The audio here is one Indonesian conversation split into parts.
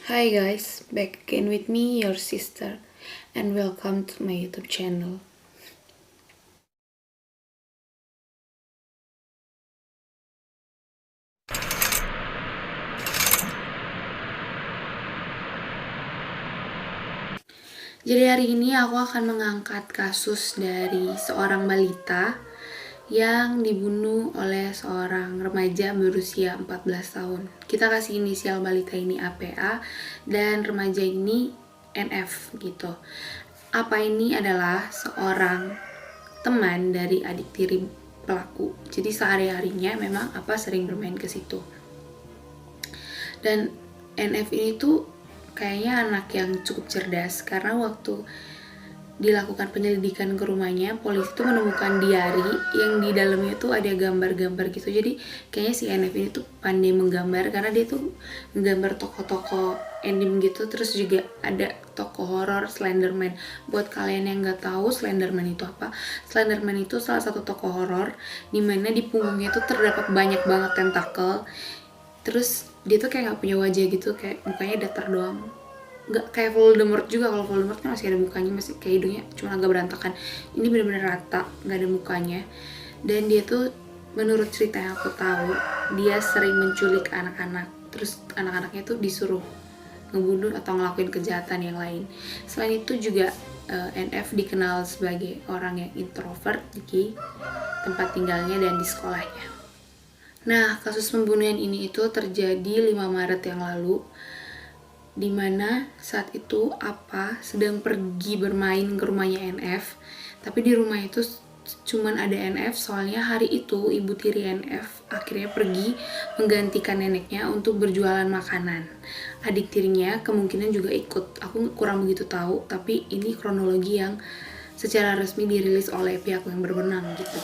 Hi guys, back again with me, your sister, and welcome to my YouTube channel. Jadi hari ini aku akan mengangkat kasus dari seorang balita yang dibunuh oleh seorang remaja berusia 14 tahun. Kita kasih inisial balita ini APA dan remaja ini NF gitu. APA ini adalah seorang teman dari adik tiri pelaku. Jadi sehari-harinya memang APA sering bermain ke situ. Dan NF ini tuh kayaknya anak yang cukup cerdas karena waktu dilakukan penyelidikan ke rumahnya, polisi tuh menemukan diary yang di dalamnya tuh ada gambar-gambar gitu. Jadi kayaknya si NF ini tuh pandai menggambar karena dia tuh menggambar tokoh-tokoh anime gitu. Terus juga ada tokoh horor Slenderman. Buat kalian yang nggak tahu Slenderman itu apa, Slenderman itu salah satu tokoh horor dimana di punggungnya tuh terdapat banyak banget tentakel. Terus dia tuh kayak nggak punya wajah gitu, kayak mukanya datar doang. Nggak kayak Voldemort juga. Kalau Voldemort kan masih ada mukanya, masih kayak hidungnya cuma agak berantakan. Ini bener-bener rata, nggak ada mukanya. Dan dia tuh menurut cerita yang aku tahu, dia sering menculik anak-anak. Terus anak-anaknya tuh disuruh ngebunuh atau ngelakuin kejahatan yang lain. Selain itu juga NF dikenal sebagai orang yang introvert di tempat tinggalnya dan di sekolahnya. Nah, kasus pembunuhan ini itu terjadi 5 Maret yang lalu, dimana saat itu APA sedang pergi bermain ke rumahnya NF. Tapi di rumah itu cuman ada NF, soalnya hari itu ibu tiri NF akhirnya pergi menggantikan neneknya untuk berjualan makanan. Adik tirinya kemungkinan juga ikut, aku kurang begitu tahu, tapi ini kronologi yang secara resmi dirilis oleh pihak yang berwenang gitu.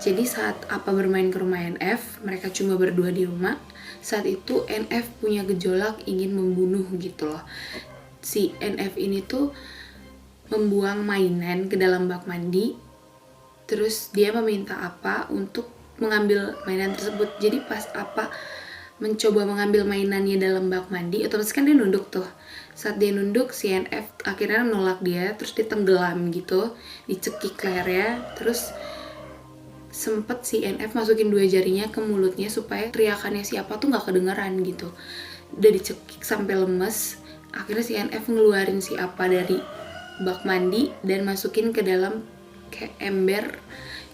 Jadi saat APA bermain ke rumah NF, mereka cuma berdua di rumah. Saat itu NF punya gejolak ingin membunuh gitu loh. Si NF ini tuh membuang mainan ke dalam bak mandi. Terus dia meminta APA untuk mengambil mainan tersebut. Jadi pas APA mencoba mengambil mainannya dalam bak mandi, otomatis kan dia nunduk tuh. Saat dia nunduk, si NF akhirnya menolak dia, terus dia tenggelam gitu, dicekik lehernya. Terus sempet si NF masukin 2 jarinya ke mulutnya supaya teriakannya siapa tuh nggak kedengeran gitu. Udah dicekik sampai lemes, akhirnya si NF ngeluarin si APA dari bak mandi dan masukin ke dalam kayak ember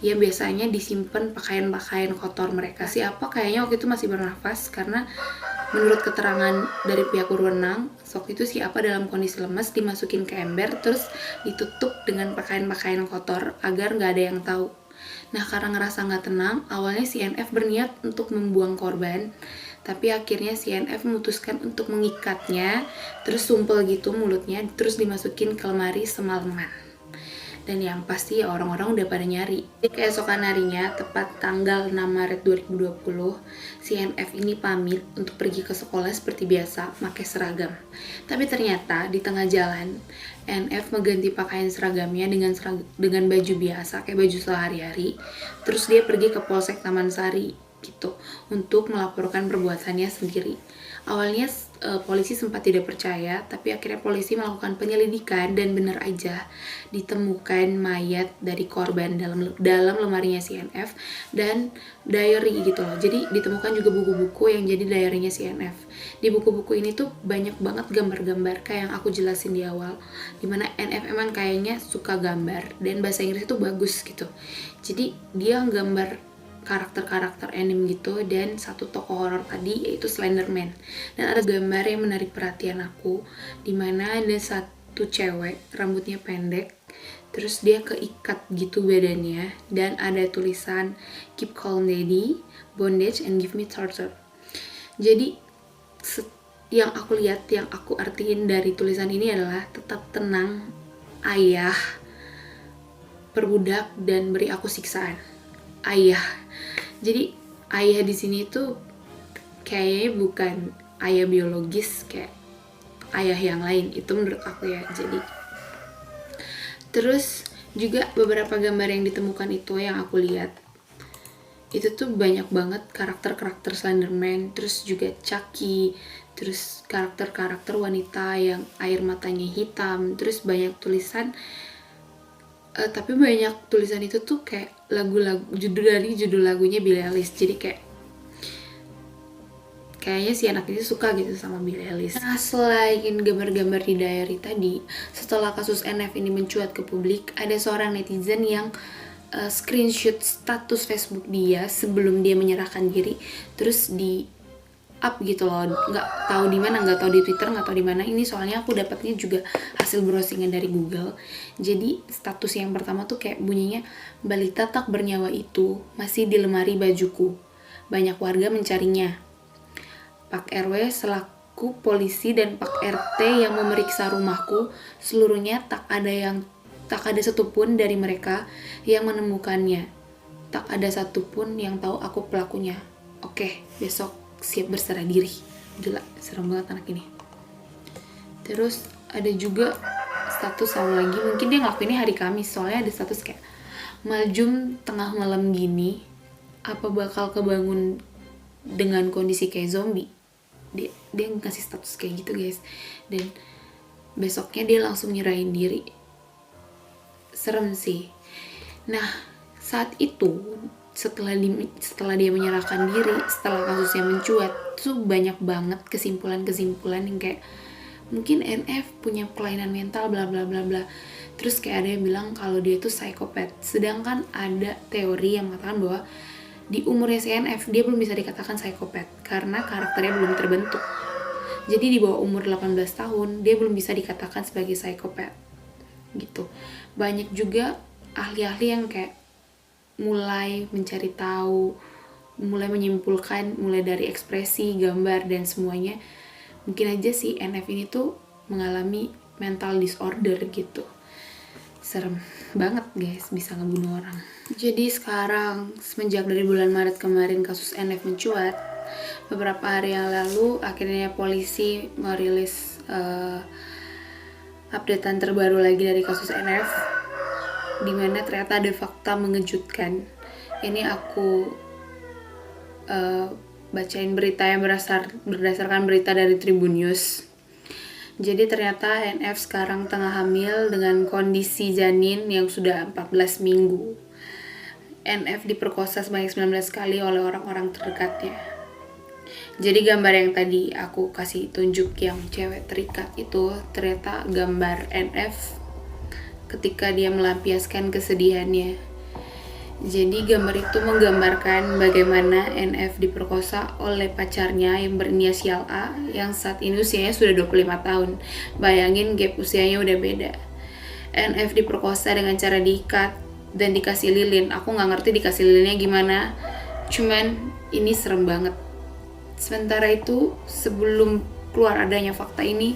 ya biasanya disimpan pakaian-pakaian kotor mereka. Si APA kayaknya waktu itu masih bernafas karena menurut keterangan dari pihak berwenang, waktu itu si APA dalam kondisi lemas dimasukin ke ember terus ditutup dengan pakaian-pakaian kotor agar nggak ada yang tahu. Nah, karena ngerasa nggak tenang, awalnya si NF berniat untuk membuang korban, tapi akhirnya si NF memutuskan untuk mengikatnya, terus sumpel gitu mulutnya, terus dimasukin ke lemari semalaman. Dan yang pasti orang-orang udah pada nyari. Keesokan harinya, tepat tanggal 6 Maret 2020, si NF ini pamit untuk pergi ke sekolah seperti biasa, pakai seragam. Tapi ternyata di tengah jalan, NF mengganti pakaian seragamnya dengan baju biasa, kayak baju sehari-hari. Terus dia pergi ke Polsek Taman Sari gitu untuk melaporkan perbuatannya sendiri. Awalnya polisi sempat tidak percaya, tapi akhirnya polisi melakukan penyelidikan dan benar aja ditemukan mayat dari korban dalam lemarinya si NF dan diary gitu loh. Jadi ditemukan juga buku-buku yang jadi diarynya si NF. Di buku-buku ini tuh banyak banget gambar-gambar kayak yang aku jelasin di awal, dimana NF emang kayaknya suka gambar dan bahasa Inggris itu bagus gitu. Jadi dia gambar karakter-karakter anime gitu dan satu tokoh horor tadi yaitu Slenderman. Dan ada gambar yang menarik perhatian aku dimana ada satu cewek rambutnya pendek, terus dia keikat gitu badannya dan ada tulisan keep calm daddy, bondage and give me torture. Jadi yang aku lihat, yang aku artiin dari tulisan ini adalah tetap tenang ayah, perbudak dan beri aku siksaan. Ayah. Jadi ayah di sini tuh kayaknya bukan ayah biologis kayak ayah yang lain, itu menurut aku ya. Jadi terus juga beberapa gambar yang ditemukan itu yang aku lihat itu tuh banyak banget karakter-karakter Slenderman, terus juga Chucky, terus karakter-karakter wanita yang air matanya hitam, terus banyak tulisan, tapi banyak tulisan itu tuh kayak lagu-lagu, judul lagunya Billie Eilish. Jadi kayaknya si anak ini suka gitu sama Billie Eilish. Nah, selain gambar-gambar di diary tadi, setelah kasus NF ini mencuat ke publik, ada seorang netizen yang screenshot status Facebook dia sebelum dia menyerahkan diri, terus di up gitu loh, nggak tahu di mana, nggak tahu di Twitter, nggak tahu di mana. Ini soalnya aku dapatnya juga hasil browsingan dari Google. Jadi status yang pertama tuh kayak bunyinya, balita tak bernyawa itu masih di lemari bajuku, banyak warga mencarinya. Pak RW selaku polisi dan Pak RT yang memeriksa rumahku, seluruhnya tak ada satupun dari mereka yang menemukannya. Tak ada satupun yang tahu aku pelakunya. Oke, besok siap berserah diri. Gila, serem banget anak ini. Terus ada juga status sama lagi, mungkin dia ngelakuinnya hari Kamis, soalnya ada status kayak, Maljum tengah malam gini, apa bakal kebangun dengan kondisi kayak zombie? Dia ngasih status kayak gitu guys. Dan besoknya dia langsung nyerahin diri. Serem sih. Nah, saat itu setelah dia menyerahkan diri, setelah kasusnya mencuat, tuh banyak banget kesimpulan-kesimpulan yang kayak mungkin NF punya kelainan mental bla bla bla bla. Terus kayak ada yang bilang kalau dia tuh psikopat. Sedangkan ada teori yang mengatakan bahwa di umurnya si NF dia belum bisa dikatakan psikopat karena karakternya belum terbentuk. Jadi di bawah umur 18 tahun dia belum bisa dikatakan sebagai psikopat gitu. Banyak juga ahli-ahli yang kayak mulai mencari tahu, mulai menyimpulkan, mulai dari ekspresi, gambar, dan semuanya, mungkin aja si NF ini tuh mengalami mental disorder gitu. Serem banget guys, bisa ngebunuh orang. Jadi sekarang, semenjak dari bulan Maret kemarin kasus NF mencuat, beberapa hari yang lalu akhirnya polisi merilis updatean terbaru lagi dari kasus NF, dimana ternyata ada fakta mengejutkan. Ini aku bacain berita yang berdasarkan berita dari Tribun News. Jadi ternyata NF sekarang tengah hamil dengan kondisi janin yang sudah 14 minggu. NF diperkosa sebanyak 19 kali oleh orang-orang terdekatnya. Jadi gambar yang tadi aku kasih tunjuk yang cewek terikat itu ternyata gambar NF ketika dia melampiaskan kesedihannya. Jadi gambar itu menggambarkan bagaimana NF diperkosa oleh pacarnya yang berinisial A yang saat ini usianya sudah 25 tahun. Bayangin gap usianya udah beda. NF diperkosa dengan cara diikat dan dikasih lilin. Aku gak ngerti dikasih lilinnya gimana, cuman ini serem banget. Sementara itu sebelum keluar adanya fakta ini,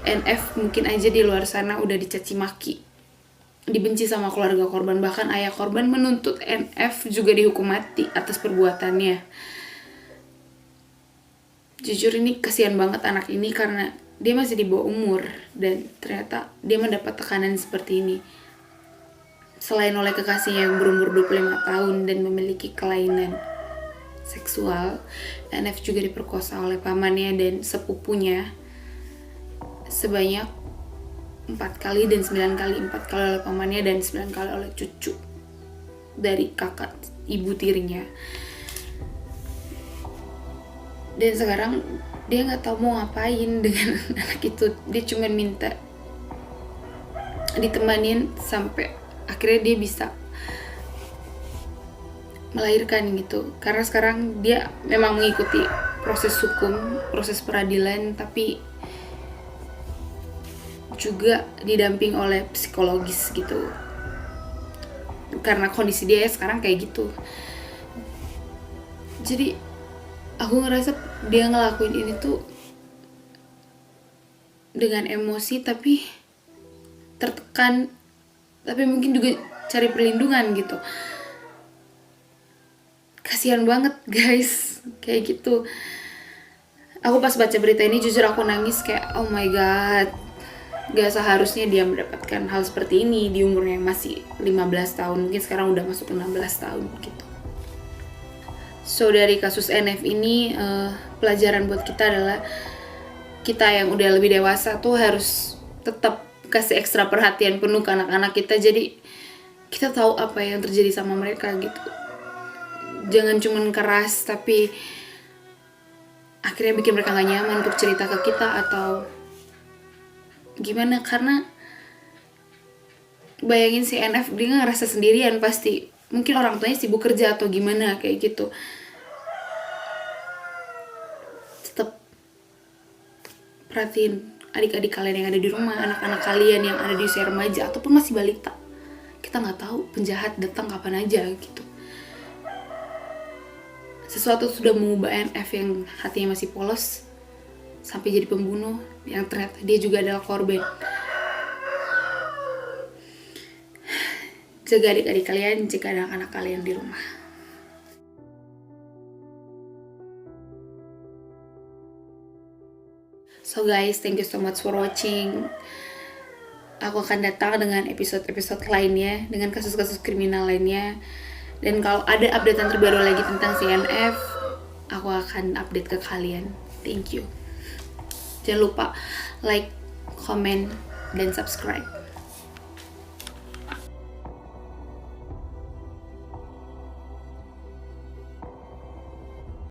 NF mungkin aja di luar sana udah dicaci maki, dibenci sama keluarga korban. Bahkan ayah korban menuntut NF juga dihukum mati atas perbuatannya. Jujur ini kasihan banget anak ini karena dia masih di bawah umur dan ternyata dia mendapat tekanan seperti ini. Selain oleh kekasihnya yang berumur 25 tahun dan memiliki kelainan seksual, NF juga diperkosa oleh pamannya dan sepupunya sebanyak 4 kali dan 9 kali. 4 kali oleh pamannya dan 9 kali oleh cucu dari kakak ibu tirinya. Dan sekarang dia gak tahu mau ngapain dengan anak itu. Dia cuma minta ditemanin sampai akhirnya dia bisa melahirkan gitu. Karena sekarang dia memang mengikuti proses hukum, proses peradilan, tapi juga didamping oleh psikologis gitu. Karena kondisi dia sekarang kayak gitu. Jadi aku ngerasa dia ngelakuin ini tuh dengan emosi tapi tertekan, tapi mungkin juga cari perlindungan gitu. Kasihan banget guys, kayak gitu. Aku pas baca berita ini jujur aku nangis kayak oh my god, gak seharusnya dia mendapatkan hal seperti ini di umurnya yang masih 15 tahun. Mungkin sekarang udah masuk 16 tahun gitu. So dari kasus NF ini pelajaran buat kita adalah kita yang udah lebih dewasa tuh harus tetap kasih ekstra perhatian penuh ke anak-anak kita. Jadi kita tahu apa yang terjadi sama mereka gitu. Jangan cuman keras tapi akhirnya bikin mereka gak nyaman untuk cerita ke kita atau gimana. Karena bayangin si NF, dia gak ngerasa sendirian pasti. Mungkin orang tuanya sibuk kerja atau gimana kayak gitu. Tetap perhatiin adik-adik kalian yang ada di rumah, anak-anak kalian yang ada di usia remaja ataupun masih balita. Kita nggak tahu penjahat datang kapan aja gitu. Sesuatu sudah mengubah NF yang hatinya masih polos sampai jadi pembunuh yang ternyata dia juga adalah korban. Jaga adik-adik kalian, jaga anak-anak kalian di rumah. So guys, thank you so much for watching. Aku akan datang dengan episode-episode lainnya, dengan kasus-kasus kriminal lainnya. Dan kalau ada updatean terbaru lagi tentang CNF, aku akan update ke kalian. Thank you. Jangan lupa like, comment, dan subscribe.